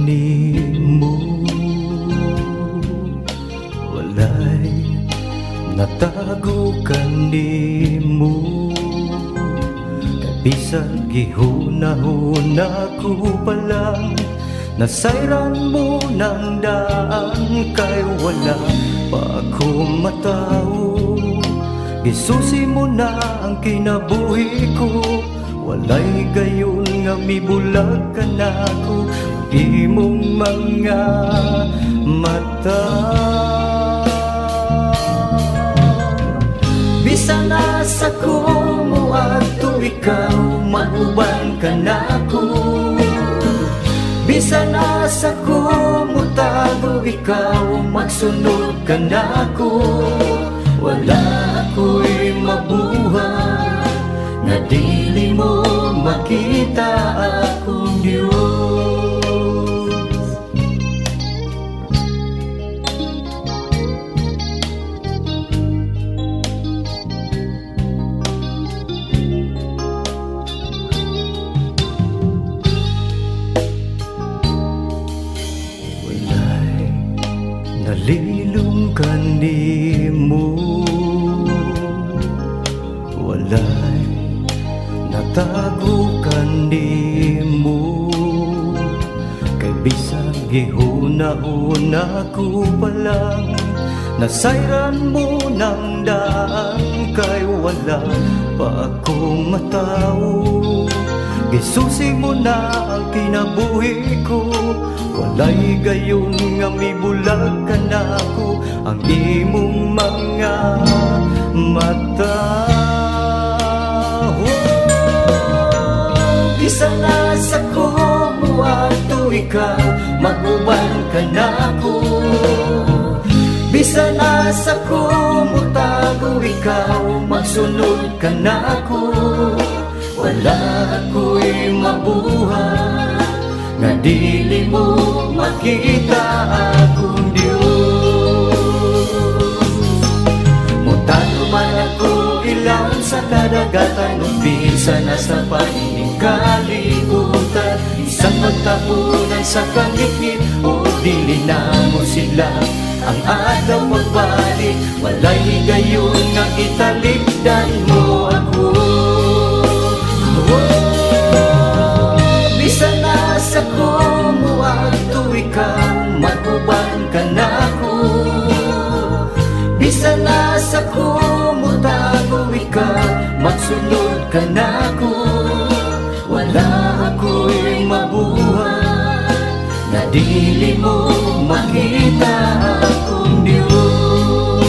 kanimo, walay natago kanimo. Bisan gihuna-huna ko pa lang, nasayran mo ng daan, kay wala pa ako matao. Gisusi mo na ang kinabuhi ko, walay gayon nga mibulag ka na ko. Di mong mga mata, bisan nasa ko mo ato ikaw, maguban ka na ko. Bisan nasa ko mo tago ikaw, magsunod ka na ko. Wala ako'y mabuhay na dili mo makita akong Diyos. Nalilong kanimo, walay natago kanimo. Kay bisag gihuna-huna ko pa lang, nasayran mo ng daan, kay wala pa akong matao. Gisusi mo na ang kinabuhi ko, walay gayon nga mibulag ka na ko. Ang imong mga mata, bisan nasa ko mo ato ikaw, maguban ka na ko. Bisan nasa ko mo tago ikaw, magsunod ka na ko. Wala ako'y mabuhay na dili mo makita akong Diyos. Mutalo man ako ilaw sa kadagatan, umpisa na sa panining kalibutan. Isang magtapunan sa kangitngit, o dili na mo sila ang adlaw magbalik. Walay gayon nga italikdan mo ako. Bisan nasa ko mo ato ikaw, maguban ka na ko. Bisan nasa ko mo tago ikaw, magsunod ka na ko. Wala ako'y mabuhay na dili mo makita akong Diyos.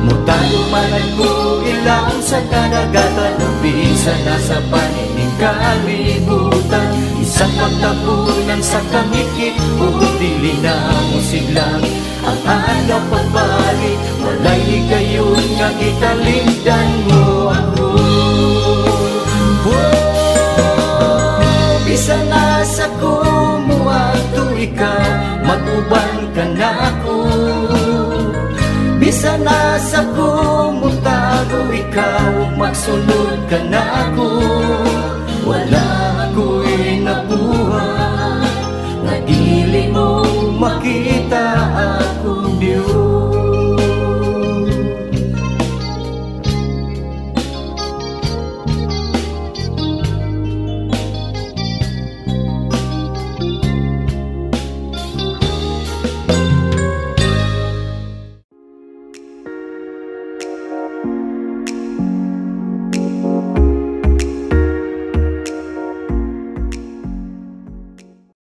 Mutalo man ako ilaw sa kadagatan, bisan nasa panining kalibutan. Isang magtapunan sa kangitngit, o dili na mo siglang ang adlaw pagbalik. Walay gayon nga italikdan mo ako. Bisan nasa ko mo ato ikaw, maguban ka na ko. Bisan nasa ko mo tago ikaw, magsunod ka na ko. Wala